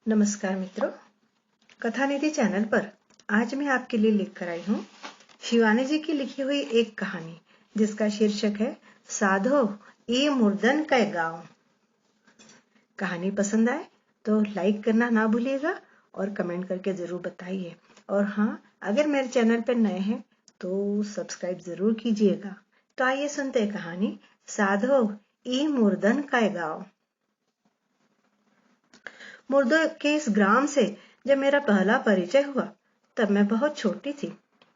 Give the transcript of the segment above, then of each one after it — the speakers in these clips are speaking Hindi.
नमस्कार मित्रों, कथानिधि चैनल पर आज मैं आपके लिए लेकर आई हूँ शिवानी जी की लिखी हुई एक कहानी जिसका शीर्षक है साधो ई मुर्दन का गांव। कहानी पसंद आए तो लाइक करना ना भूलिएगा और कमेंट करके जरूर बताइए। और हाँ, अगर मेरे चैनल पर नए हैं तो सब्सक्राइब जरूर कीजिएगा। तो आइए सुनते हैं कहानी साधो ई मुर्दन का गांव। मुर्दों के इस ग्राम से जब मेरा पहला परिचय हुआ तब मैं बहुत छोटी थी।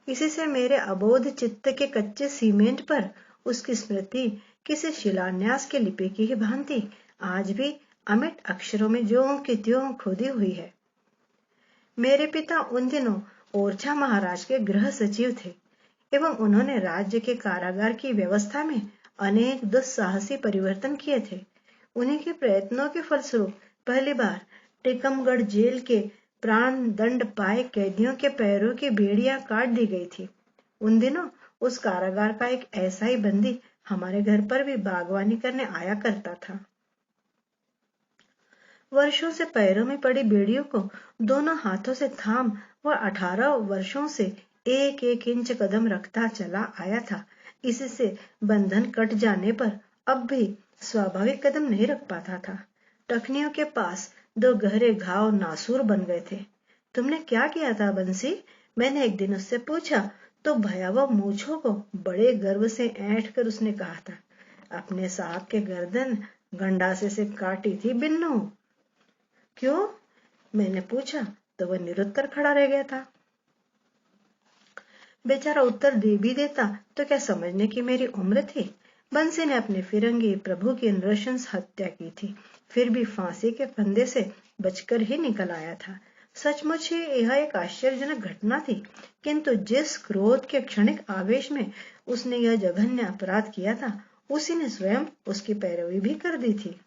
इसी से मेरे अबोध चित्त के कच्चे सीमेंट पर उसकी स्मृति किसी शिलान्यास के लिपि की ही भांति आज भी अमिट अक्षरों में ज्यों की त्यों खुदी हुई है। मेरे पिता उन दिनों ओरछा महाराज के गृह सचिव थे एवं उन्होंने राज्य के कारागार की व्यवस्था में अनेक दुस्साहसी परिवर्तन किए थे। उन्हीं के प्रयत्नों के फलस्वरूप पहली बार टीकमगढ़ जेल के प्राण दंड पाए कैदियों के पैरों की बेड़ियां काट दी गई थी। उन दिनों उस कारागार का एक ऐसा ही बंदी हमारे घर पर भी बागवानी करने आया करता था। वर्षों से पैरों में पड़ी बेड़ियों को दोनों हाथों से थाम वह 18 वर्षों से एक एक इंच कदम रखता चला आया था। इससे बंधन कट जाने पर अब भी स्वाभाविक कदम नहीं रख पाता था। टखनियों के पास दो गहरे घाव नासूर बन गए थे। तुमने क्या किया था बंसी? मैंने एक दिन उससे पूछा तो भयावह मूंछों को बड़े गर्व से ऐंठ कर उसने कहा था, अपने साहब के गर्दन गंडासे से काटी थी बिन्नू। क्यों? मैंने पूछा तो वह निरुत्तर खड़ा रह गया था। बेचारा उत्तर दे भी देता तो क्या समझने की मेरी उम्र थी। बंसी ने अपने फिरंगी प्रभु की नृशंस हत्या की थी, फिर भी फांसी के फंदे से बचकर ही निकल आया था। सचमुच ही यह एक आश्चर्यजनक घटना थी, किंतु जिस क्रोध के क्षणिक आवेश में उसने यह जघन्य अपराध किया था उसी ने स्वयं उसकी पैरवी भी कर दी थी।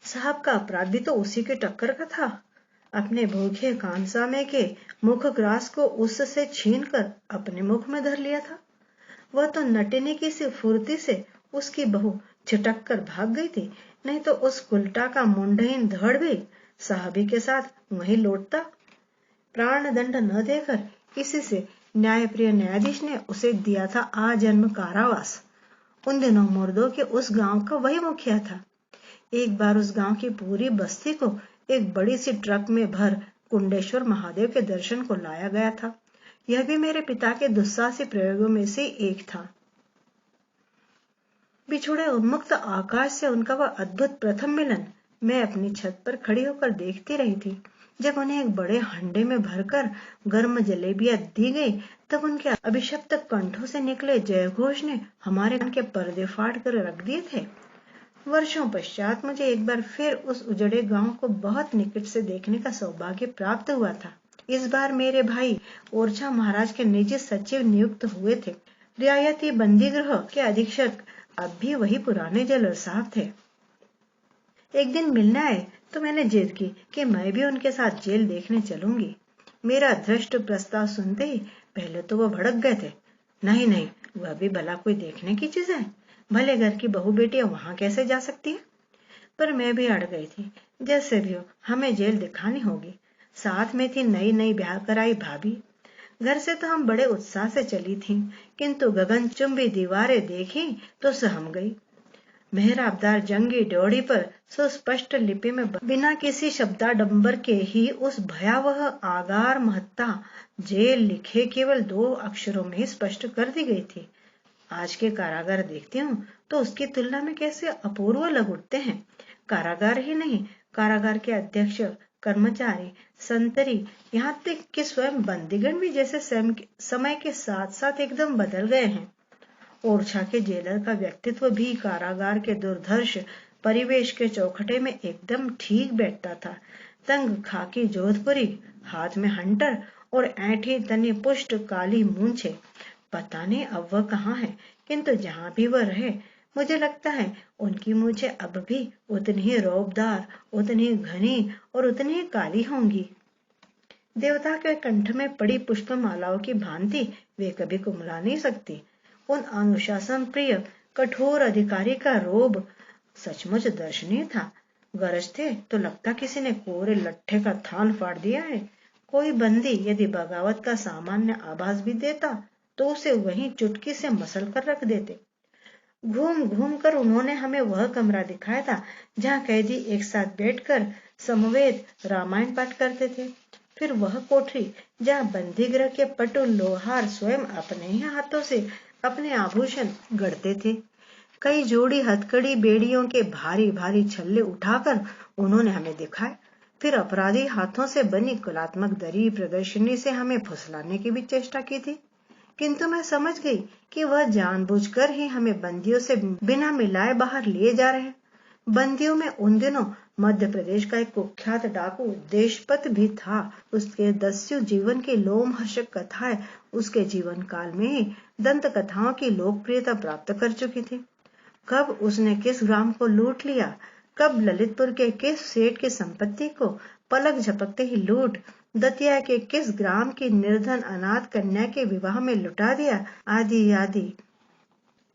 साहब का अपराध भी तो उसी के टक्कर का था। अपने भूखे कांसामे के मुख ग्रास को उससे छीनकर अपने मुख में धर लिया था। वह तो नटिनी की सी फुर्ती से उसकी बहू छिटक कर भाग गई थी, नहीं तो उस उल्टा का मुंडहीन धड़ भी साहबी के साथ वहीं लौटता। प्राण दंड न देकर इसी से न्यायप्रिय न्यायाधीश ने उसे दिया था आजन्म कारावास। उन दिनों मुर्दों के उस गांव का वही मुखिया था। एक बार उस गांव की पूरी बस्ती को एक बड़ी सी ट्रक में भर कुंडेश्वर महादेव के दर्शन को लाया गया था। यह भी मेरे पिता के दुस्साहसी प्रयोगों में से एक था। बिछुड़े उन्मुक्त आकाश से उनका वह अद्भुत प्रथम मिलन मैं अपनी छत पर खड़ी होकर देखती रही थी। जब उन्हें एक बड़े हंडे में भरकर गर्म जलेबियां दी गई तब उनके अभिशप्त कंठों से निकले जयघोष ने हमारे कान के पर्दे फाड़ कर रख दिए थे। वर्षों पश्चात मुझे एक बार फिर उस उजड़े गांव को बहुत निकट से देखने का सौभाग्य प्राप्त हुआ था। इस बार मेरे भाई ओरछा महाराज के निजी सचिव नियुक्त हुए थे। रियायती बंदी गृह के अधीक्षक अब भी वही पुराने जेलर साहब थे। एक दिन मिलने आए तो मैंने जिद की कि मैं भी उनके साथ जेल देखने चलूंगी। मेरा धृष्ट प्रस्ताव सुनते ही पहले तो वो भड़क गए थे। नहीं नहीं, वह भी भला कोई देखने की चीज है। भले घर की बहू बेटियां वहां कैसे जा सकती है? पर मैं भी अड़ गई थी। जैसे भी हो हमें जेल दिखानी होगी। साथ में थी नई नई ब्याह कराई भाभी। घर से तो हम बड़े उत्साह से चली थीं, किंतु गगनचुंबी दीवारें देखी तो सहम गई। मेहराबदार जंगी ड्योढ़ी पर सुस्पष्ट लिपि में बिना किसी शब्दाडंबर के ही उस भयावह आगार महत्ता जेल लिखे केवल 2 अक्षरों में स्पष्ट कर दी गई थी। आज के कारागार देखती हूँ तो उसकी तुलना में कैसे अपूर्व लग उठते हैं। कारागार ही नहीं, कारागार के अध्यक्ष, कर्मचारी, संतरी, यहाँ तक कि स्वयं बंदीगण भी जैसे समय के साथ साथ एकदम बदल गए हैं। ओरछा के जेलर का व्यक्तित्व भी कारागार के दुर्धर्ष परिवेश के चौखटे में एकदम ठीक बैठता था। तंग खाकी जोधपुरी, हाथ में हंटर और ऐंठी तनी पुष्ट काली मूंछे। पता नहीं अब वह कहाँ है, किंतु जहां भी वह रहे मुझे लगता है उनकी मूंछें अब भी उतनी ही रौबदार, उतनी घनी और उतनी ही काली होंगी। देवता के कंठ में पड़ी पुष्पमालाओं की भांति वे कभी कुमला नहीं सकती। उन अनुशासन प्रिय कठोर अधिकारी का रोब सचमुच दर्शनीय था। गरजते तो लगता किसी ने कोरे लट्ठे का थान फाड़ दिया है। कोई बंदी यदि बगावत का सामान्य आभास भी देता तो उसे वहीं चुटकी से मसल कर रख देते। घूम घूम कर उन्होंने हमें वह कमरा दिखाया था जहाँ कैदी एक साथ बैठकर समवेत रामायण पाठ करते थे। फिर वह कोठरी जहाँ बंदी गृह के पटु लोहार स्वयं अपने ही हाथों से अपने आभूषण गढ़ते थे। कई जोड़ी हथकड़ी बेड़ियों के भारी भारी छल्ले उठाकर उन्होंने हमें दिखाए। फिर अपराधी हाथों से बनी कलात्मक दरी प्रदर्शनी से हमें फुसलाने की भी चेष्टा की थी, किंतु मैं समझ गई कि वह जानबूझकर ही हमें बंदियों से बिना मिलाए बाहर लिए जा रहे हैं। बंदियों में उन दिनों मध्य प्रदेश का एक कुख्यात डाकू देशपत भी था। उसके दस्यु जीवन की लोमहर्षक कथाएं उसके जीवन काल में ही दंत कथाओं की लोकप्रियता प्राप्त कर चुकी थी। कब उसने किस ग्राम को लूट लिया, कब ललितपुर के किस सेठ की संपत्ति को पलक झपकते ही लूट दतिया के किस ग्राम की निर्धन अनाथ कन्या के विवाह में लुटा दिया, आदि आदि।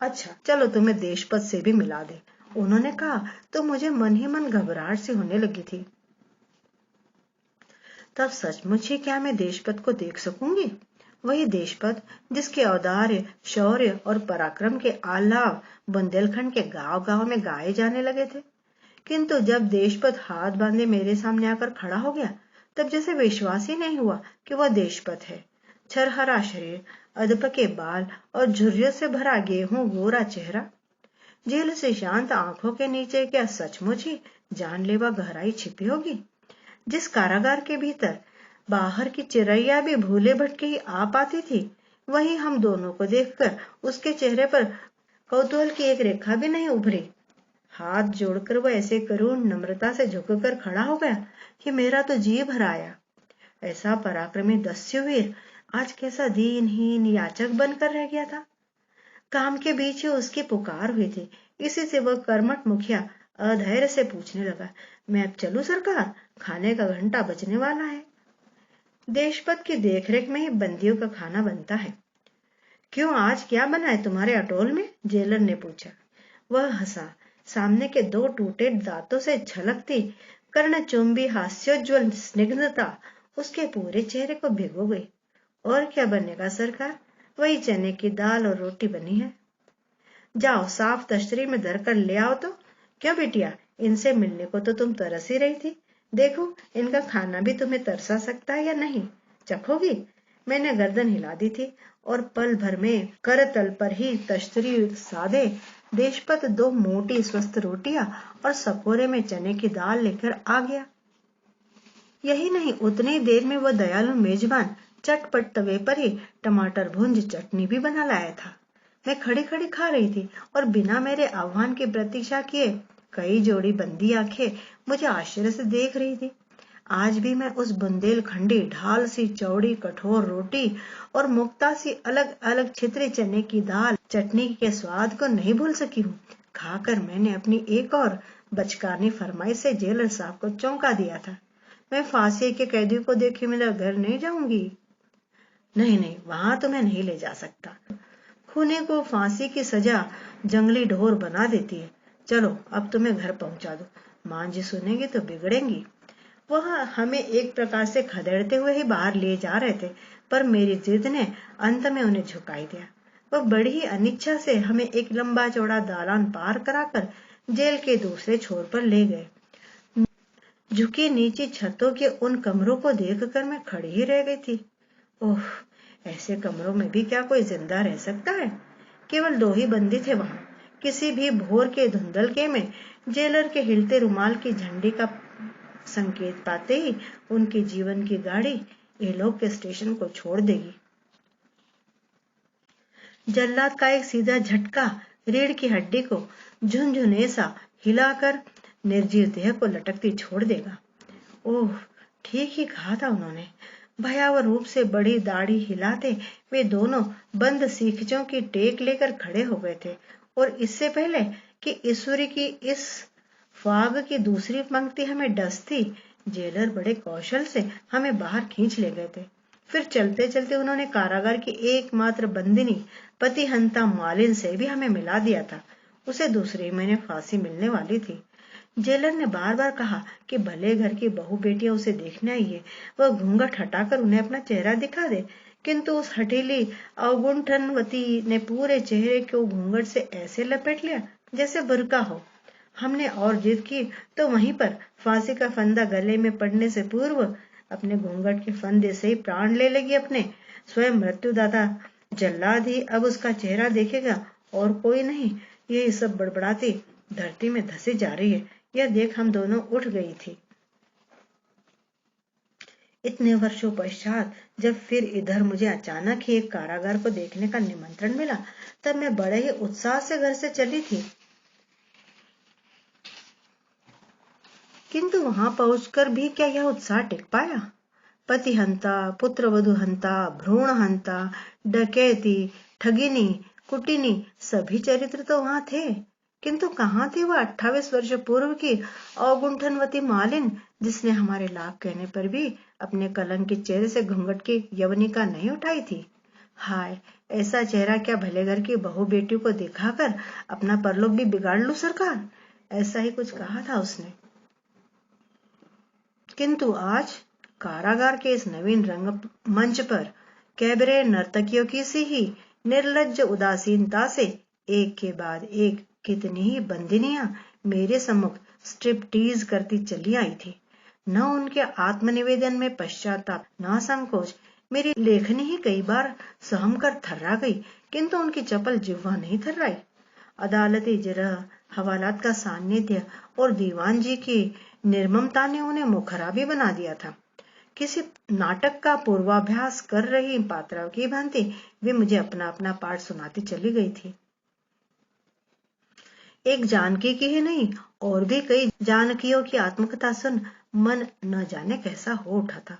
अच्छा चलो तुम्हें देशपत से भी मिला दे, उन्होंने कहा तो मुझे मन ही मन घबराहट सी होने लगी थी। तब सचमुच ही क्या मैं देशपत को देख सकूंगी? वही देशपत जिसके औदार्य, शौर्य और पराक्रम के आलाव बुंदेलखंड के गांव गांव में गाए जाने लगे थे। किंतु जब देशपत हाथ बांधे मेरे सामने आकर खड़ा हो गया, तब जैसे विश्वास ही नहीं हुआ कि वह देशपत है। छरहरा शरीर, अधपके बाल और झुर्रियों से भरा गेहूं गोरा चेहरा, जेल से शांत आंखों के नीचे क्या सचमुच ही जानलेवा गहराई छिपी होगी? जिस कारागार के भीतर बाहर की चिरैया भी भूले भटके ही आ पाती थी, वहीं हम दोनों को देखकर उसके चेहरे पर कौतूहल की एक रेखा भी नहीं उभरी। हाथ जोड़कर वह ऐसे करुण नम्रता से झुककर खड़ा हो गया कि मेरा तो जी भर आया। ऐसा पराक्रमी दस्युवीर आज कैसा दीनहीन याचक बनकर रह गया था। काम के बीच ही उसकी पुकार हुई थी। इसी से वह कर्मठ मुखिया अधैर्य से पूछने लगा, मैं अब चलूं सरकार? खाने का घंटा बजने वाला है। देशपत की देखरेख में ही बंदियों का खाना बनता है। क्यों, आज क्या बना है तुम्हारे अटोल में? जेलर ने पूछा। वह हंसा। सामने के दो टूटे दांतों से झलकती कर्णचुंबी हास्योज्वल स्निग्धता उसके पूरे चेहरे को भिगो गई। और क्या बनेगा सरकार? वही चने की दाल और रोटी बनी है। जाओ साफ तश्तरी में धरकर ले आओ तो। क्यों बिटिया, इनसे मिलने को तो तुम तरस ही रही थी। देखो इनका खाना भी तुम्हें तरसा सकता है या नहीं, चखोगी? मैंने गर्दन हिला दी थी और पल भर में करतल पर ही तश्तरी साधे देशपत दो मोटी स्वस्थ रोटियां और सकोरे में चने की दाल लेकर आ गया। यही नहीं, उतनी देर में वह दयालु मेजबान चटपट तवे पर ही टमाटर भुंज चटनी भी बना लाया था। मैं खड़ी खड़ी खा रही थी और बिना मेरे आह्वान की प्रतीक्षा किए कई जोड़ी बंदी आंखें मुझे आश्चर्य से देख रही थी। आज भी मैं उस बुंदेलखंडी ढाल सी चौड़ी कठोर रोटी और मुक्ता सी अलग अलग छितरी चने की दाल चटनी के स्वाद को नहीं भूल सकी हूँ। खाकर मैंने अपनी एक और बचकानी फरमाइश से जेलर साहब को चौंका दिया था। मैं फांसी के कैदियों को देखे मेरा घर नहीं जाऊंगी। नहीं नहीं, वहां तुम्हें नहीं ले जा सकता। खूनी को फांसी की सजा जंगली ढोर बना देती है। चलो अब तुम्हें घर पहुंचा दो, मां जी सुनेंगी तो बिगड़ेंगी। वह हमें एक प्रकार से खदेड़ते हुए ही बाहर ले जा रहे थे, पर मेरी जिद ने अंत में उन्हें झुकाई दिया। वह बड़ी ही अनिच्छा से हमें एक लंबा चौड़ा दालान पार कराकर जेल के दूसरे छोर पर ले गए। झुकी नीची छतों के उन कमरों को देखकर मैं खड़ी ही रह गई थी। ओह, ऐसे कमरों में भी क्या कोई जिंदा रह सकता है? केवल दो ही बंदी थे वहां। किसी भी भोर के धुंधलके में जेलर के हिलते रुमाल की झंडी का संकेत पाते ही उनके जीवन की गाड़ी एलोक के स्टेशन को छोड़ देगी। जल्लाद का एक सीधा झटका रीढ़ की हड्डी को झुनझुने सा हिलाकर निर्जीव देह को लटकती छोड़ देगा। ओह, ठीक ही कहा था उन्होंने। भयावह रूप से बड़ी दाढ़ी हिलाते वे दोनों बंद सीखचों की टेक लेकर खड़े हो गए थे और इससे पहले कि ईश्वरी की इस फाग की दूसरी पंक्ति हमें डसती, जेलर बड़े कौशल से हमें बाहर खींच ले गए थे। फिर चलते चलते उन्होंने कारागार की एकमात्र बंदिनी पतिहंता मालिन से भी हमें मिला दिया था। उसे दूसरे महीने फांसी मिलने वाली थी। जेलर ने बार बार कहा कि भले घर की बहू बेटियां उसे देखने आई है, वह घूंघट हटाकर उन्हें अपना चेहरा दिखा दे, किंतु उस हठीली अवगुंठनवती ने पूरे चेहरे को घूंघट से ऐसे लपेट लिया जैसे बुर्का हो। हमने और जिद की तो वहीं पर फांसी का फंदा गले में पड़ने से पूर्व अपने घूंघट के फंदे से ही प्राण ले लेगी अपने। स्वयं मृत्युदाता जल्लाद ही अब उसका चेहरा देखेगा और कोई नहीं। यही सब बड़बड़ाती धरती में धसी जा रही है, यह देख हम दोनों उठ गई थी। इतने वर्षों पश्चात जब फिर इधर मुझे अचानक ही एक कारागार को देखने का निमंत्रण मिला, तब मैं बड़े ही उत्साह से घर से चली थी। किंतु वहां पहुंचकर भी क्या यह उत्साह टिक पाया? पति हंता, पुत्र वधु हंता, भ्रूण हंता, डकैती, ठगिनी, कुटिनी सभी चरित्र तो वहां थे, किंतु कहाँ थी वह 28 वर्ष पूर्व की अवगुंठनवती मालिन, जिसने हमारे लाभ कहने पर भी अपने कलंकित चेहरे से घूंघट की यवनिका नहीं उठाई थी। हाय, ऐसा चेहरा क्या भले घर की बहू बेटियों को दिखाकर अपना परलोक भी बिगाड़ लूं सरकार, ऐसा ही कुछ कहा था उसने। किंतु आज कारागार के इस नवीन रंगमंच पर कैबरे नर्तकियों की सी ही निर्लज्ज उदासीनता से एक के बाद एक कितनी ही बंदिनियां मेरे सम्मुख स्ट्रिपटीज करती चली आई थी। न उनके आत्मनिवेदन में पश्चाताप, न संकोच। मेरी लेखनी ही कई बार सहम कर थर्रा गई, किंतु उनकी चपल जिह्वा नहीं थर्राई। अदालती जिरह, हवालात का सान्निध्य और दीवान जी की निर्ममता ने उन्हें मुखरा भी बना दिया था। किसी नाटक का पूर्वाभ्यास कर रही पात्राओं की भांति वे मुझे अपना अपना पाठ सुनाती चली गई थी। एक जानकी की ही नहीं, और भी कई जानकियों की आत्मकथा सुन मन न जाने कैसा हो उठा था।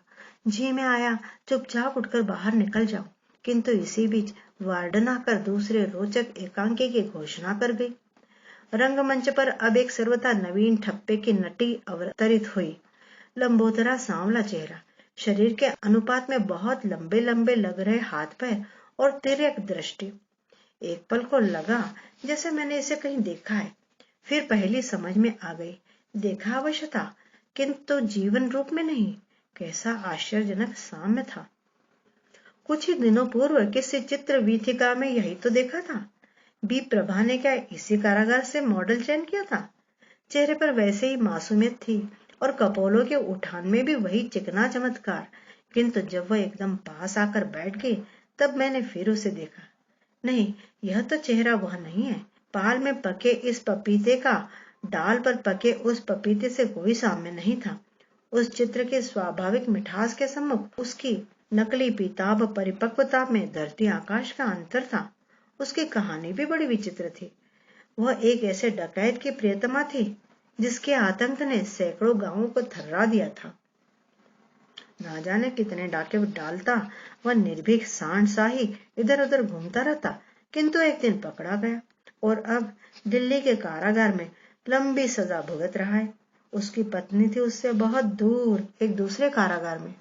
जी में आया चुपचाप उठकर बाहर निकल जाऊं, किंतु इसी बीच वार्डन आकर दूसरे रोचक एकांकी की घोषणा कर गई। रंगमंच पर अब एक सर्वथा नवीन ठप्पे की नटी अवतरित हुई। लंबोदरा सांवला चेहरा, शरीर के अनुपात में बहुत लंबे लंबे लग रहे हाथ पैर और तिर्यक दृष्टि। एक पल को लगा जैसे मैंने इसे कहीं देखा है, फिर पहली समझ में आ गई, देखा अवश्य था, किंतु जीवन रूप में नहीं। कैसा आश्चर्यजनक साम्य था। कुछ ही दिनों पूर्व किसी चित्र वीथिका में यही तो देखा था। बी प्रभा ने क्या इसी कारागार से मॉडल चयन किया था? चेहरे पर वैसे ही मासूमियत थी और कपोलों के उठान में भी वही चिकना चमत्कार, किंतु जब वह एकदम पास आकर बैठ गई तब मैंने फिर उसे देखा। नहीं, यह तो चेहरा वह नहीं है। पाल में पके इस पपीते का डाल पर पके उस पपीते से कोई साम्य नहीं था। उस चित्र के स्वाभाविक मिठास के सम्मुख उसकी नकली पीताभ परिपक्वता में धरती आकाश का अंतर था। उसकी कहानी भी बड़ी विचित्र थी। वह एक ऐसे डकैत की प्रियतमा थी जिसके आतंक ने सैकड़ों गांवों को थर्रा दिया था। ना जाने कितने डाके डालता वह निर्भीक सांड सा ही इधर उधर घूमता रहता, किंतु एक दिन पकड़ा गया और अब दिल्ली के कारागार में लंबी सजा भुगत रहा है। उसकी पत्नी थी उससे बहुत दूर एक दूसरे कारागार में।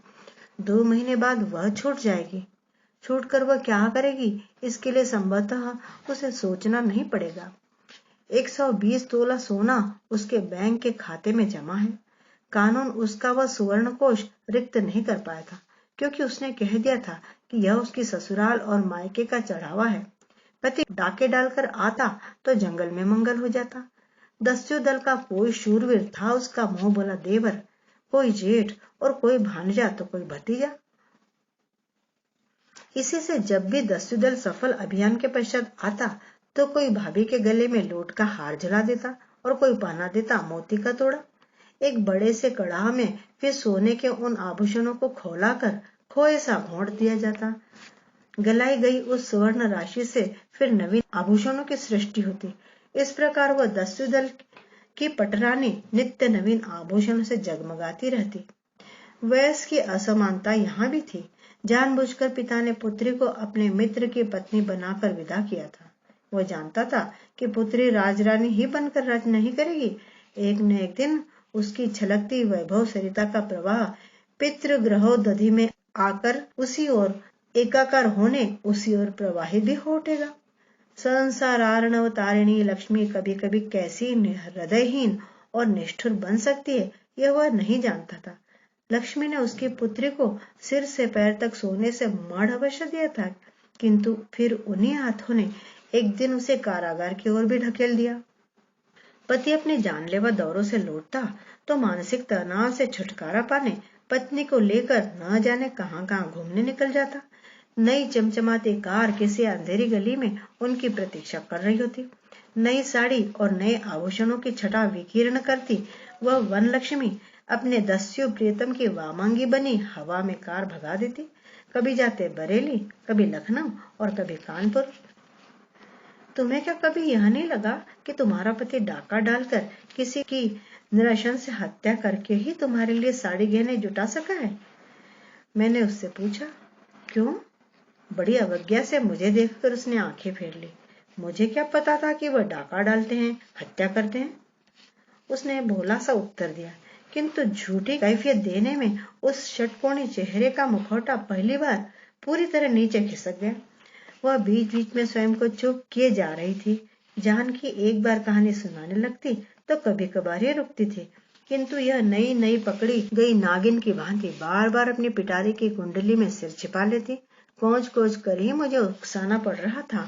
2 महीने बाद वह छूट जाएगी। छूटकर वह क्या करेगी, इसके लिए संभवतः उसे सोचना नहीं पड़ेगा। 120 तोला सोना उसके बैंक के खाते में जमा है। कानून उसका वह सुवर्ण कोष रिक्त नहीं कर पाया था, क्योंकि उसने कह दिया था कि यह उसकी ससुराल और मायके का चढ़ावा है। पति डाके डालकर आता तो जंगल में मंगल हो जाता। दस्यु दल का कोई शूरवीर था उसका मुंह बोला देवर, कोई जेठ और कोई भांजा तो कोई भतीजा। इसी से जब भी दस्यु दल सफल अभियान के पश्चात आता तो कोई भाभी के गले में लूट का हार जला देता और कोई पहना देता मोती का तोड़ा। एक बड़े से कड़ाह में फिर सोने के उन आभूषणों को खोला कर खोए सा घोंट दिया जाता। गलाई गई उस सुवर्ण राशि से फिर नवीन आभूषणों की सृष्टि होती। इस प्रकार वह दस्यु दल की पटरानी नित्य नवीन आभूषणों से जगमगाती रहती। वयस की असमानता यहाँ भी थी। जानबूझकर पिता ने पुत्री को अपने मित्र की पत्नी बनाकर विदा किया था। वह जानता था कि पुत्री राजरानी ही बनकर राज नहीं करेगी। एक न एक दिन उसकी छलकती वैभव सरिता का प्रवाह पितृग्रहोदधि में आकर उसी ओर एकाकार होने उसी ओर प्रवाहित भी हो उठेगा। संसारार्णव तारिणी लक्ष्मी कभी कभी कैसी हृदयहीन और निष्ठुर बन सकती है यह वह नहीं जानता था। लक्ष्मी ने उसकी पुत्री को सिर से पैर तक सोने से मढ़ अवश्य दिया था, किंतु फिर उन्हीं हाथों ने एक दिन उसे कारागार की ओर भी ढकेल दिया। पति अपने जानलेवा दौरों से लौटता तो मानसिक तनाव से छुटकारा पाने पत्नी को लेकर न जाने कहां कहां घूमने निकल जाता। नई चमचमाती कार किसी अंधेरी गली में उनकी प्रतीक्षा कर रही होती। नई साड़ी और नए आभूषणों की छटा विकीर्ण करती वह वन लक्ष्मी अपने दस्यु प्रियतम की वामांगी बनी हवा में कार भगा देती। कभी जाते बरेली, कभी लखनऊ और कभी कानपुर। तुम्हें क्या कभी यह नहीं लगा कि तुम्हारा पति डाका डालकर किसी की नृशंस हत्या करके ही तुम्हारे लिए साड़ी गहने जुटा सका है? मैंने उससे पूछा। क्यों? बड़ी अवज्ञा से मुझे देखकर उसने आंखें फेर ली। मुझे क्या पता था कि वह डाका डालते हैं, हत्या करते हैं? उसने भोला सा उत्तर दिया, किंतु झूठी कैफियत देने में उस षटकोणी चेहरे का मुखौटा पहली बार पूरी तरह नीचे खिसक गया। वह बीच बीच में स्वयं को चुप किए जा रही थी। जानकी एक बार कहानी सुनाने लगती तो कभी कभार ही रुकती थी, किंतु यह नई नई पकड़ी गई नागिन की भांति बार बार अपनी पिटारी की कुंडली में सिर छिपा लेती। कोच कोच कर ही मुझे उकसाना पड़ रहा था।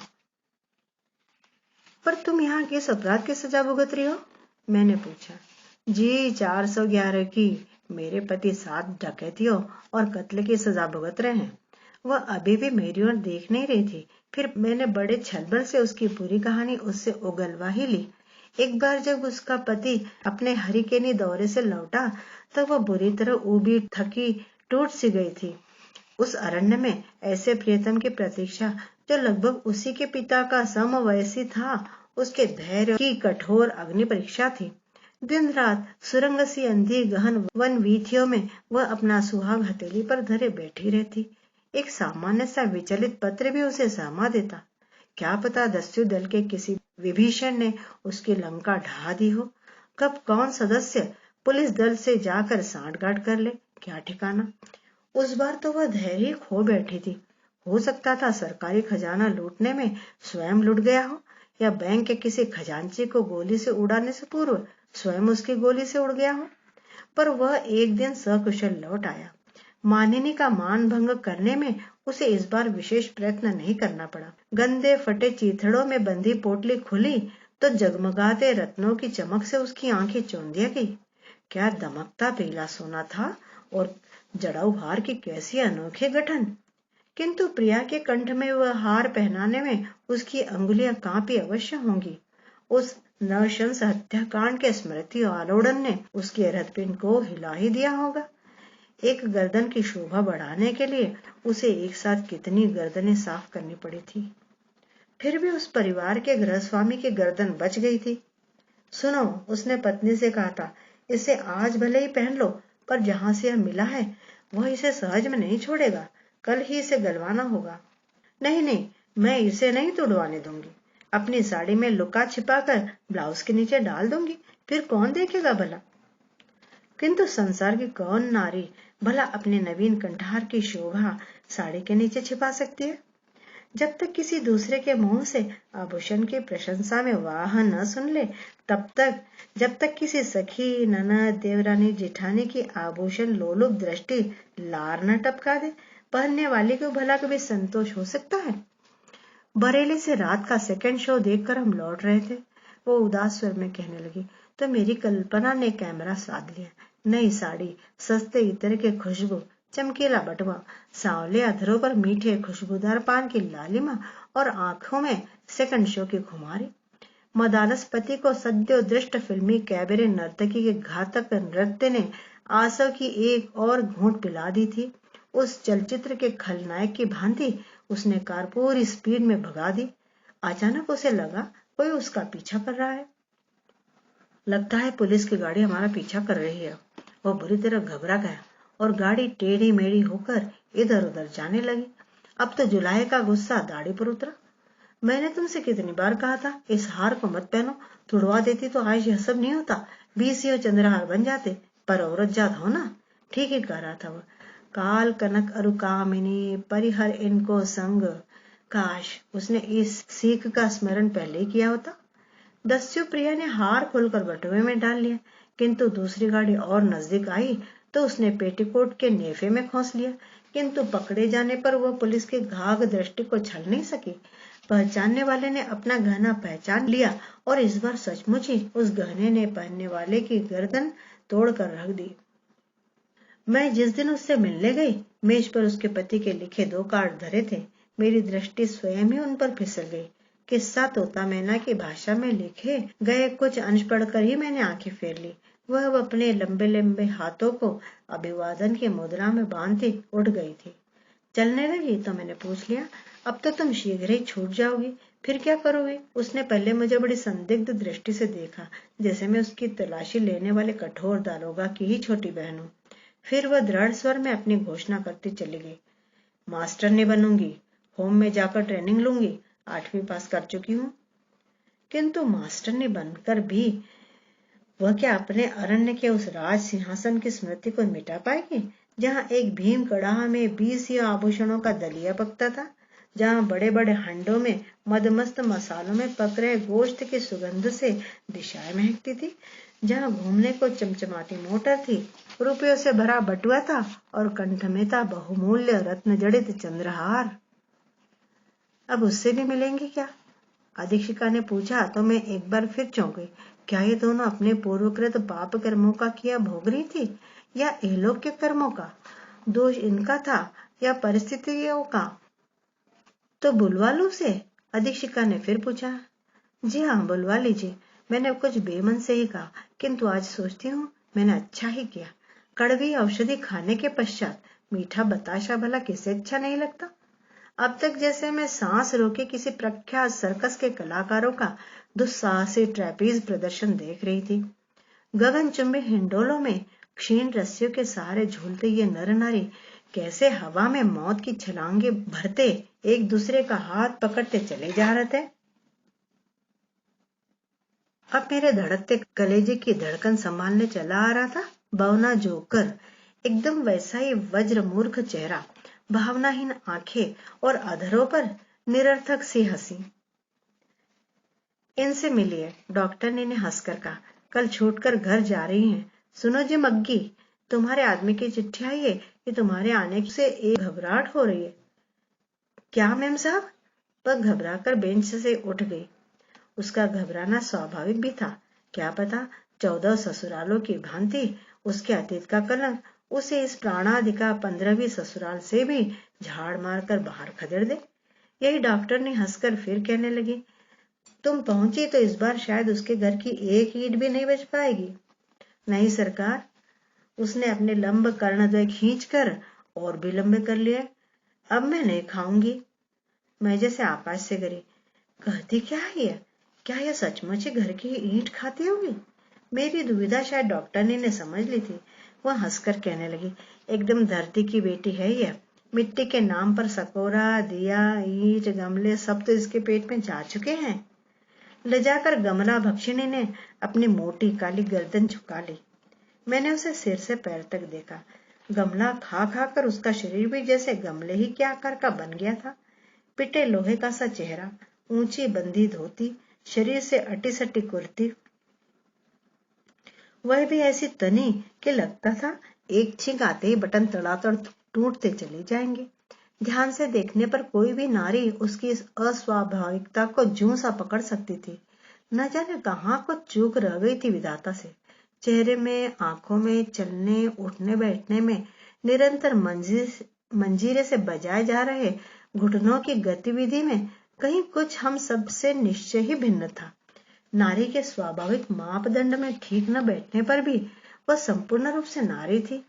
पर तुम यहाँ किस अपराध की सजा भुगत रही हो? मैंने पूछा। जी 411 की। मेरे पति 7 डकैतियों और कत्ल की सजा भुगत रहे हैं। वह अभी भी मेरी ओर देख नहीं रही थी। फिर मैंने बड़े छलबल से उसकी पूरी कहानी उससे उगलवा ही ली। एक बार जब उसका पति अपने हरिकेनी दौरे से लौटा तब वह बुरी तरह ऊबी थकी टूट सी गई थी। उस अरण्य में ऐसे प्रियतम की प्रतीक्षा जो लगभग उसी के पिता का समवयसी था, उसके धैर्य की कठोर अग्नि परीक्षा थी। दिन रात सुरंग सी अंधी गहन वन वीथियों में वह अपना सुहाग हथेली पर धरे बैठी रहती। एक सामान्य सा विचलित पत्र भी उसे सहमा देता। क्या पता दस्यु दल के किसी विभीषण ने उसकी लंका ढा दी हो। कब कौन सदस्य पुलिस दल से जाकर सांठगांठ कर ले, क्या ठिकाना। उस बार तो वह धैर्य खो बैठी थी। हो सकता था सरकारी खजाना लूटने में स्वयं लुट गया हो, या बैंक के किसी खजांची को गोली से उड़ाने से पूर्व स्वयं उसकी गोली से उड़ गया हो। पर वह एक दिन सकुशल लौट आया। मानिनी का मान भंग करने में उसे इस बार विशेष प्रयत्न नहीं करना पड़ा। गंदे फटे चीथड़ों में बंधी पोटली खुली तो जगमगाते रत्नों की चमक से उसकी आंखें चौंधिया गई। क्या दमकता पीला सोना था, और जड़ाऊ हार की कैसी अनोखे गठन। किंतु प्रिया के कंठ में वह हार पहनाने में उसकी अंगुलियां कांपी अवश्य होंगी। उस नृशंस हत्याकांड के स्मृति आलोड़न ने उसके हृदपिंड को हिला ही दिया होगा। एक गर्दन की शोभा बढ़ाने के लिए उसे एक साथ कितनी गर्दनें साफ करनी पड़ी थी। फिर भी उस परिवार के गृहस्वामी की गर्दन बच गई थी। सुनो, उसने पत्नी से कहा था, इसे आज भले ही पहन लो, पर जहां से यह मिला है वह इसे सहज में नहीं छोड़ेगा। कल ही इसे गलवाना होगा। नहीं नहीं, मैं इसे नहीं तुड़वाने दूंगी। अपनी साड़ी में लुका छिपाकर ब्लाउज के नीचे डाल दूंगी, फिर कौन देखेगा भला। किंतु संसार की कौन नारी भला अपने नवीन कंठार की शोभा साड़ी के नीचे छिपा सकती है। जब तक किसी दूसरे के मुंह से आभूषण की प्रशंसा में वाह न सुन ले, तब तक, जब तक किसी सखी, ननद, देवरानी, जेठानी की आभूषण लोलुप दृष्टि लार न टपका दे, पहनने वाली को भला कभी संतोष हो सकता है। बरेली से रात का सेकंड शो देखकर हम लौट रहे थे। वो उदास स्वर में कहने लगी, तो मेरी कल्पना ने कैमरा साध लिया। नई साड़ी, सस्ते इत्र के खुशबू, चमकीला बटवा, सांवले अधरों पर मीठे खुशबूदार पान की लालिमा और आंखों में सेकंड शो की खुमारी। मदालस पति को सद्यो दृष्ट फिल्मी कैबरे नर्तकी के घातक नृत्य ने आंसू की एक और घूंट पिला दी थी। उस चलचित्र के खलनायक की भांति उसने कार पूरी स्पीड में भगा दी। अचानक उसे लगा कोई उसका पीछा कर रहा है। लगता है पुलिस की गाड़ी हमारा पीछा कर रही है। वो बुरी तरह घबरा गया और गाड़ी टेढ़ी मेढ़ी होकर इधर उधर जाने लगी। अब तो जुलाई का गुस्सा दाढ़ी पर उतरा। मैंने तुमसे कितनी बार कहा था इस हार को मत पहनो, तुड़वा देती तो आज यह सब नहीं होता, 20 चंद्रहार बन जाते। पर औरत जात हो ना। ठीक ही कह रहा था वह। काल कनक अरु कामिनी परिहर इनको संग। काश उसने इस सीख का स्मरण पहले ही किया होता। दस्यु प्रिया ने हार खोलकर बटुए में डाल लिया। किंतु दूसरी गाड़ी और नजदीक आई तो उसने पेटीकोट के नेफे में खोस लिया, किंतु पकड़े जाने पर वह पुलिस की घाघ दृष्टि को छल नहीं सकी। पहचानने वाले ने अपना गहना पहचान लिया और इस बार सचमुच ही उस गहने ने पहनने वाले की गर्दन तोड़कर रख दी। मैं जिस दिन उससे मिलने गई, मेज पर उसके पति के लिखे 2 कार्ड धरे थे। मेरी दृष्टि स्वयं ही उन पर फिसल गई। किस्सा तोता मैना की भाषा में लिखे गए कुछ अंश पढ़कर ही मैंने आंखें फेर ली। वह अब अपने लंबे लंबे हाथों को अभिवादन की मुद्रा में बांधती उठ गई थी। चलने लगी तो मैंने पूछ लिया, अब तो तुम शीघ्र ही छूट जाओगी, फिर क्या करोगे? उसने पहले मुझे बड़ी संदिग्ध दृष्टि से देखा, जैसे मैं उसकी तलाशी लेने वाले कठोर दारोगा की ही छोटी बहन हूँ। फिर वह दृढ़ स्वर में अपनी घोषणा करती चली गई, मास्टर नहीं बनूंगी, होम में जाकर ट्रेनिंग लूंगी, 8वीं पास कर चुकी हूँ। किंतु मास्टर ने बनकर भी वह क्या अपने अरण्य के उस राज सिंहासन की स्मृति को मिटा पाएगी, जहाँ एक भीम कड़ाह में 20 आभूषणों का दलिया पकता था, जहाँ बड़े बड़े हंडों में मदमस्त मसालों में पक रहे गोश्त की सुगंध से दिशाएं महकती थी, जहाँ घूमने को चमचमाती मोटर थी, रुपयों से भरा बटुआ था और कंठ में था बहुमूल्य रत्न जड़ित चंद्रहार। अब उससे भी मिलेंगे क्या? अधीक्षिका ने पूछा तो मैं एक बार फिर चौंक गई। क्या ये दोनों अपने पूर्वकृत पाप कर्मों का किया भोग रही थी या इहलोक के कर्मों का? दोष इनका था या परिस्थितियों का? तो बुलवा लूं उसे? अधीक्षिका ने फिर पूछा। जी हाँ, बुलवा लीजिए। मैंने कुछ बेमन से ही कहा, किंतु आज सोचती हूँ मैंने अच्छा ही किया। कड़वी औषधि खाने के पश्चात मीठा बताशा भला किसे अच्छा नहीं लगता? अब तक जैसे मैं सांस रोके किसी प्रख्यात सर्कस के कलाकारों का दुस्साहसी ट्रेपीज प्रदर्शन देख रही थी। गगनचुंबी हिंडोलों में क्षीण रस्सियों के सहारे झूलते ये नर नारी कैसे हवा में मौत की छलांगे भरते एक दूसरे का हाथ पकड़ते चले जा रहे थे। अब मेरे धड़कते कलेजे की धड़कन संभालने चला आ रहा था बवना जोकर, एकदम वैसा ही वज्र मूर्ख चेहरा, भावनाहीन आंखें और अधरों पर निरर्थक सी हंसी। इनसे मिलिए, डॉक्टर ने हंसकर कहा। कल छूटकर घर जा रही हैं। सुनो जी मग्गी, तुम्हारे आदमी की चिट्ठी आई है कि तुम्हारे आने से एक घबराहट हो रही है। क्या मेम साहब? वह घबराकर बेंच से उठ गई। उसका घबराना स्वाभाविक भी था। क्या पता 14 ससुरालों की भांति उसके अतीत का कलंक उसे इस प्राणादि का 15वीं ससुराल से भी झाड़ मारकर बाहर खदेड़ दे। यही डॉक्टर ने हंसकर फिर कहने लगी, तुम पहुंची तो इस बार शायद उसके घर की एक ईंट भी नहीं बच पाएगी। नहीं सरकार, उसने अपने लंब कर्णद्वय खींचकर और भी लंबे कर लिए। अब मैं नहीं खाऊंगी। मैं जैसे आकाश से गिरी। कहती क्या है? क्या यह सचमुच ही घर की ईंट खाती होगी? मेरी दुविधा शायद डॉक्टर ने समझ ली थी। वह हंसकर कहने लगी, एकदम धरती की बेटी है यह। मिट्टी के नाम पर सकोरा, दिया, ईंट, गमले सब तो इसके पेट में जा चुके हैं। ले जाकर गमला भक्षिणी ने अपनी मोटी काली गर्दन झुका ली। मैंने उसे सिर से पैर तक देखा। गमला खा खा कर उसका शरीर भी जैसे गमले ही के आकार का बन गया था। पिटे लोहे का सा चेहरा, ऊंची बंदी धोती, शरीर से अटी सटी कुर्ती, वह भी ऐसी तनी कि लगता था एक छींक आते ही बटन तड़ातड़ टूटते चले जाएंगे। ध्यान से देखने पर कोई भी नारी उसकी इस अस्वाभाविकता को जूं सा पकड़ सकती थी। न जाने कहाँ कुछ चूक रह गई थी विधाता से। चेहरे में, आंखों में, चलने उठने बैठने में, निरंतर मंजीरे से बजाए जा रहे घुटनों की गतिविधि में कहीं कुछ हम सबसे निश्चय ही भिन्न था। नारी के स्वाभाविक मापदंड में ठीक न बैठने पर भी वह संपूर्ण रूप से नारी थी।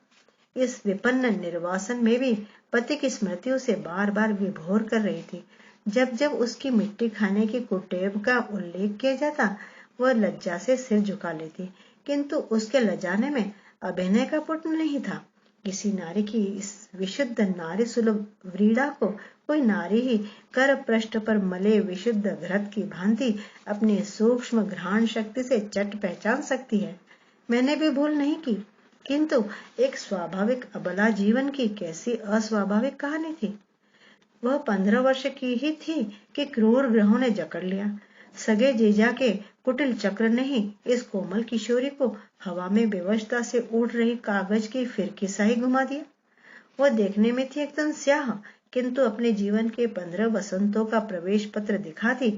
इस विपन्न निर्वासन में भी पति की स्मृति उसे बार बार विभोर कर रही थी। जब जब उसकी मिट्टी खाने की कुटेव का उल्लेख किया जाता, वह लज्जा से सिर झुका लेती, किंतु उसके लजाने में अभिनय का पुट नहीं था। किसी नारी की इस विशुद्ध नारी सुलभ व्रीड़ा को कोई नारी ही कर पृष्ठ पर मले विशुद्ध घृत की भांति अपनी सूक्ष्म घ्राण शक्ति से चट पहचान सकती है। मैंने भी भूल नहीं की, किंतु एक स्वाभाविक अबला जीवन की कैसी अस्वाभाविक कहानी थी। वह 15 वर्ष की ही थी कि क्रूर ग्रहों ने जकड़ लिया। सगे जीजा के कुटिल चक्र ने ही इस कोमल किशोरी को हवा में बेवशता से उड़ रही कागज की फिरकी सा ही घुमा दिया। वह देखने में थी एकदम स्याह, किंतु अपने जीवन के 15 वसंतों का प्रवेश पत्र दिखाती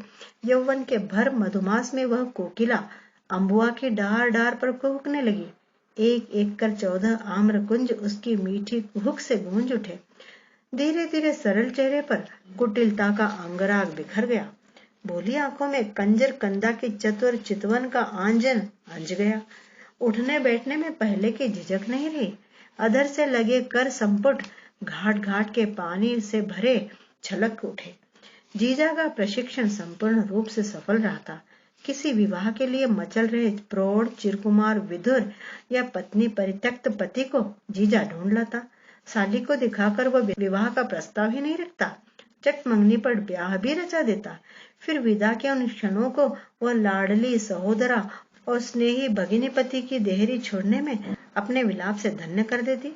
यौवन के भर मधुमास में वह कोकिला अम्बुआ की डार डार पर कुहकने लगी। एक एक कर 14 आम्र कुंज उसकी मीठी कुहक से गूंज उठे। धीरे धीरे सरल चेहरे पर कुटिलता का अंगराग बिखर गया। भोली आंखों में कंजर कंदा की चतुर चितवन का आंजन अंज गया। उठने बैठने में पहले की झिझक नहीं रही। अधर से लगे कर संपुट घाट घाट के पानी से भरे छलक उठे। जीजा का प्रशिक्षण संपूर्ण रूप से सफल रहा था। किसी विवाह के लिए मचल रहे प्रौढ़ चिरकुमार विधुर या पत्नी परित्यक्त पति को जीजा ढूंढ लाता। साली को दिखाकर वह विवाह का प्रस्ताव ही नहीं रखता, चट मंगनी पर ब्याह भी रचा देता। फिर विदा के उन क्षणों को वह लाडली सहोदरा और स्नेही भगिनी पति की देहरी छोड़ने में अपने विलाप से धन्य कर देती।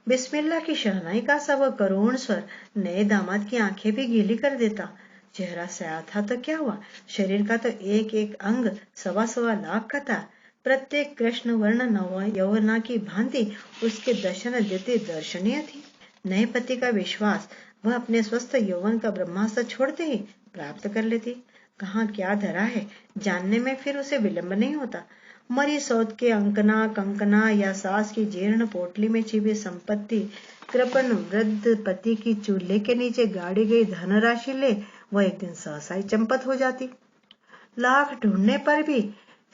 बिस्मिल्लाह की शहनाई का सा वह करुण स्वर नए दामाद की आंखें भी गीली कर देता। चेहरा स्याह था तो क्या हुआ, शरीर का तो एक एक अंग 1.25 लाख का था। प्रत्येक कृष्ण वर्ण नव यौवना की भांति उसके दर्शन देते दर्शनीय थी। नए पति का विश्वास वह अपने स्वस्थ यौवन का ब्रह्मास्त्र छोड़ते ही प्राप्त कर लेती। कहाँ क्या धरा है जानने में फिर उसे विलंब नहीं होता। मरी सौत के अंकना कंकना या सास की जीर्ण पोटली में छिपी संपत्ति, कृपण वृद्ध पति की चूल्हे के नीचे गाड़ी गई धनराशि ले वह एक दिन सहसा ही चंपत हो जाती। लाख ढूंढने पर भी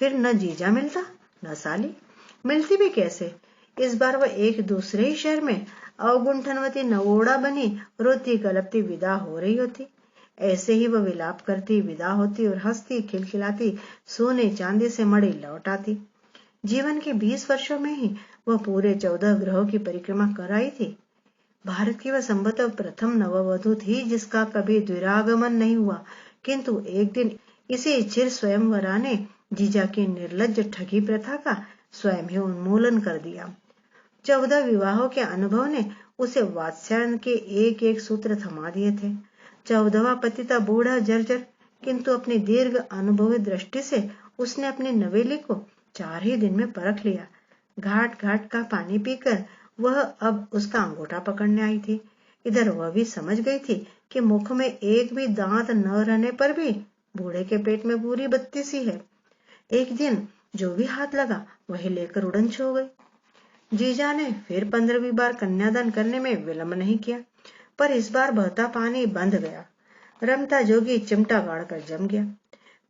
फिर न जीजा मिलता न साली। मिलती भी कैसे? इस बार वह एक दूसरे ही शहर में अवगुंठनवती नवोड़ा बनी रोती कलपती विदा हो रही होती। ऐसे ही वह विलाप करती विदा होती और हंसती खिलखिलाती सोने चांदी से मड़ी लौट आती। जीवन के 20 वर्षों में ही वह पूरे 14 ग्रहों की परिक्रमा कर आई थी। भारत की वह संभवतः प्रथम नववधू थी जिसका कभी द्विरागमन नहीं हुआ, किंतु एक दिन इसी चिर स्वयंवरा ने जीजा की निर्लज्ज ठगी प्रथा का स्वयं ही उन्मूलन कर दिया। 14 विवाहों के अनुभव ने उसे वात्स्यायन के एक एक सूत्र थमा दिए थे। 14वां पति था बूढ़ा जर्जर, किंतु अपनी दीर्घ अनुभवी दृष्टि से उसने अपनी नवेली को 4 ही दिन में परख लिया। घाट घाट का पानी पीकर वह अब उसका अंगूठा पकड़ने आई थी। इधर वह भी समझ गई थी कि मुख में एक भी दांत न रहने पर भी बूढ़े के पेट में पूरी बत्ती सी है। एक दिन जो भी हाथ लगा वही लेकर उड़न छो गई। जीजा ने फिर 15वीं बार कन्यादान करने में विलंब नहीं किया, पर इस बार बहता पानी बंध गया। रमता जोगी चिमटा गाड़ कर जम गया।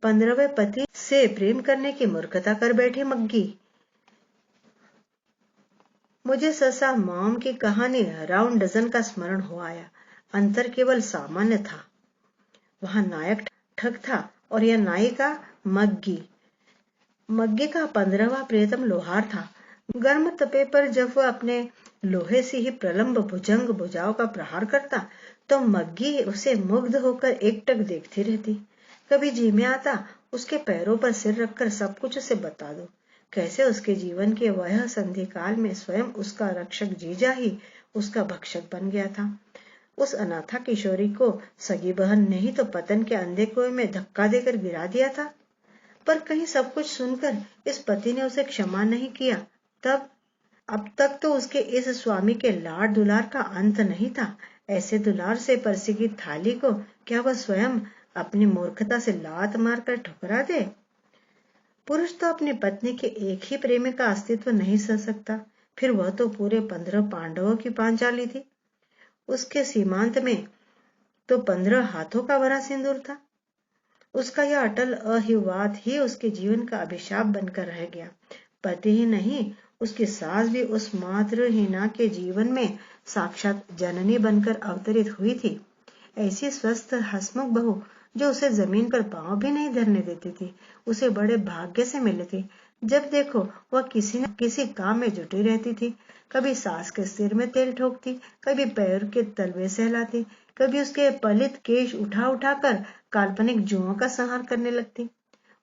15वें पति से प्रेम करने की मूर्खता कर बैठे मग्गी। मुझे ससा मॉम की कहानी राउंड डजन का स्मरण हो आया। अंतर केवल सामान्य था। वहां नायक ठग था और यह नायिका मग्गी। मग्गी का 15वां प्रियतम लोहार था। गर्म तपे पर जब वह अपने लोहे से ही प्रलंब भुजंग भुजाओं का प्रहार करता तो मग्गी उसे मुग्ध होकर एकटक देखती रहती। कभी जी में आता उसके पैरों पर सिर रखकर सब कुछ उसे बता दो। कैसे उसके जीवन के वह संधि काल में स्वयं उसका रक्षक जीजा ही उसका भक्षक बन गया था। उस अनाथा किशोरी को सगी बहन ने ही तो पतन के अंधे कुएं में धक्का देकर गिरा दिया था। पर कहीं सब कुछ सुनकर इस पति ने उसे क्षमा नहीं किया। तब अब तक तो उसके इस स्वामी के लाड दुलार का अंत नहीं था। ऐसे दुलार से परसी की थाली को क्या वह स्वयं अपनी मूर्खता से लात मारकर ठुकरा दे? पुरुष तो अपनी पत्नी के एक ही प्रेमी का अस्तित्व नहीं सह सकता। फिर वह तो पूरे 15 पांडवों की पांचाली थी। उसके सीमांत में तो 15 हाथों का भरा सिंदूर था। उसका यह अटल अहिवाद ही उसके जीवन का अभिशाप बनकर रह गया। पति ही नहीं, उसकी सास भी उस मातृहीना के जीवन में साक्षात जननी बनकर अवतरित हुई थी। ऐसी स्वस्थ हंसमुख बहू जो उसे जमीन पर पांव भी नहीं धरने देती थी, उसे बड़े भाग्य से मिली थी। जब देखो वह किसी न किसी काम में जुटी रहती थी। कभी सास के सिर में तेल ठोकती, कभी पैर के तलवे सहलाती, कभी उसके पलित केश उठा उठाकर काल्पनिक जुओं का संहार करने लगती।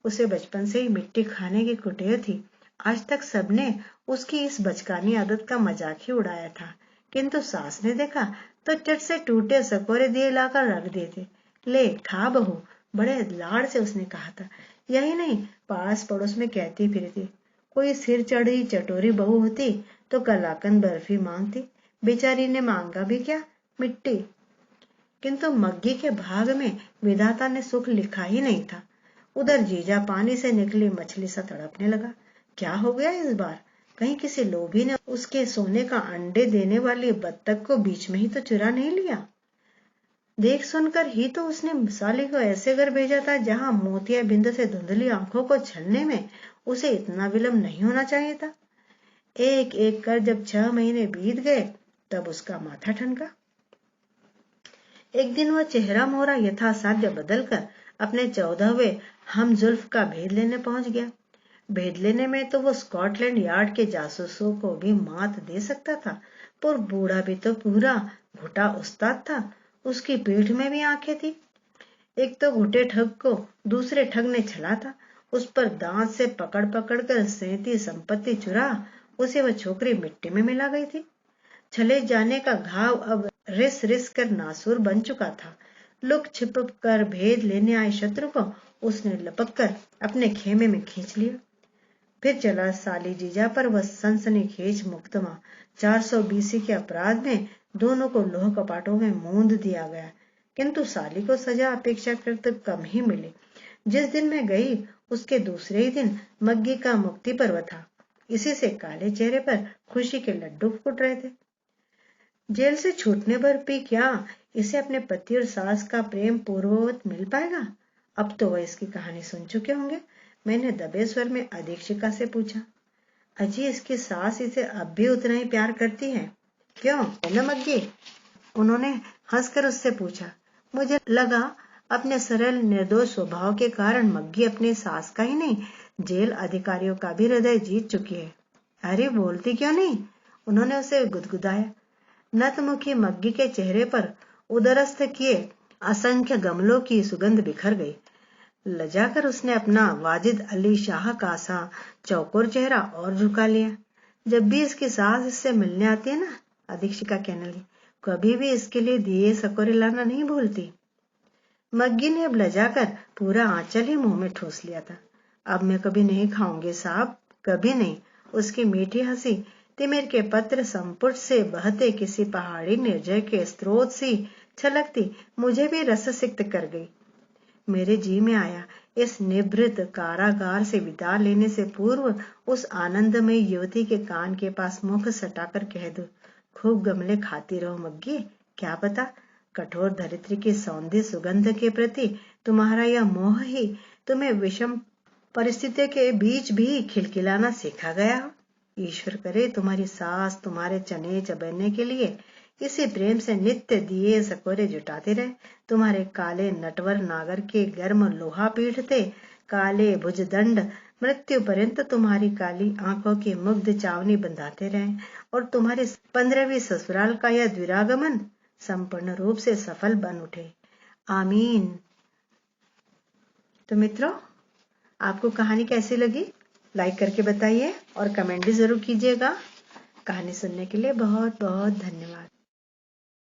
उसे बचपन से ही मिट्टी खाने की कुटेव थी। आज तक सबने उसकी इस बचकानी आदत का मजाक ही उड़ाया था, किंतु सास ने देखा तो चट से टूटे सकोरे दिए लाकर रख दिए थे। ले खा बहू, बड़े लाड़ से उसने कहा था। यही नहीं, पास पड़ोस में कहती फिरती, कोई सिर चढ़ी चटोरी बहू होती तो कलाकंद बर्फी मांगती, बेचारी ने मांगा भी क्या, मिट्टी। किंतु मग्गी के भाग में विधाता ने सुख लिखा ही नहीं था। उधर जीजा पानी से निकली मछली सा तड़पने लगा। क्या हो गया इस बार? कहीं किसी लोभी ने उसके सोने का अंडे देने वाली बत्तख को बीच में ही तो चुरा नहीं लिया? देख सुनकर ही तो उसने साली को ऐसे घर भेजा था जहां मोतिया बिंद से धुंधली आंखों को छलने में उसे इतना विलंब नहीं होना चाहिए था। एक एक कर जब 6 महीने बीत गए तब उसका माथा ठनका। एक दिन वह चेहरा मोहरा यथासाध्य बदलकर अपने 14वें हम जुल्फ का भेद लेने पहुंच गया। भेद लेने में तो वो स्कॉटलैंड यार्ड के जासूसों को भी मात दे सकता था, पर बूढ़ा भी तो पूरा घुटा उस्ताद था। उसकी पीठ में भी आंखें थी। एक तो घुटे ठग को दूसरे ठग ने छला था। उस पर दांत से पकड़ पकड़ कर सेंती संपत्ति चुरा उसे वह छोकरी मिट्टी में मिला गई थी। छले जाने का घाव अब रिस रिस कर नासूर बन चुका था। लुक छिप कर भेद लेने आए शत्रु को उसने लपक कर अपने खेमे में खींच लिया। फिर चला साली जीजा पर वह सनसनीखेज मुकदमा। 400 BC के अपराध में दोनों को लोह कपाटों में मूंद दिया गया, किंतु साली को सजा अपेक्षाकृत कम ही मिली। जिस दिन मैं गई उसके दूसरे ही दिन मग्गी का मुक्ति पर्व था। इसी से काले चेहरे पर खुशी के लड्डू फूट रहे थे। जेल से छूटने पर भी क्या इसे अपने पति और सास का प्रेम पूर्ववत मिल पाएगा? अब तो वह इसकी कहानी सुन चुके होंगे। मैंने दबे स्वर में अधीक्षिका से पूछा, अजी इसकी सास इसे अब भी उतना ही प्यार करती है क्यों, है ना मग्गी? उन्होंने हंसकर उससे पूछा। मुझे लगा अपने सरल निर्दोष स्वभाव के कारण मग्गी अपने सास का ही नहीं, जेल अधिकारियों का भी हृदय जीत चुकी है। अरे बोलती क्यों नहीं? उन्होंने उसे गुदगुदाया। नतमुखी मग्गी के चेहरे पर उदरस्थ किए असंख्य गमलों की सुगंध बिखर गई। लजाकर उसने अपना वाजिद अली शाह का सा चौकोर चेहरा और झुका लिया। जब भी इसकी सास इससे मिलने आती है ना, अधीक्षिका कहने लगी, कभी भी इसके लिए दिए सकोरे लाना नहीं भूलती। मग्गी ने अब लजाकर पूरा आंचल ही मुंह में ठूस लिया था। अब मैं कभी नहीं खाऊंगी साहब, कभी नहीं। उसकी मीठी हंसी तिमिर के पत्र संपुट से बहते किसी पहाड़ी निर्जय के स्रोत सी छलकती मुझे भी रस सिक्त कर गई। मेरे जी में आया इस निभृत कारागार से विदा लेने से पूर्व उस आनंदमयी युवती के कान के पास मुख सटाकर कह दो, खूब गमले खाती रहो मग्गी। क्या पता कठोर धरित्री की सौंधी सुगंध के प्रति तुम्हारा यह मोह ही तुम्हें विषम परिस्थितियों के बीच भी खिलखिलाना सिखा गया हो। ईश्वर करे तुम्हारी सास तुम्हारे चने चबेने के लिए इसी प्रेम से नित्य दिए सकोरे जुटाते रहे, तुम्हारे काले नटवर नागर के गर्म लोहा पीटते काले भुजदंड मृत्यु पर्यंत तुम्हारी काली आंखों की मुग्ध चावनी बंधाते रहे, और तुम्हारे 15वीं ससुराल का यह द्विरागमन संपूर्ण रूप से सफल बन उठे। आमीन। तो मित्रों, आपको कहानी कैसी लगी? लाइक करके बताइए और कमेंट भी जरूर कीजिएगा। कहानी सुनने के लिए बहुत बहुत धन्यवाद।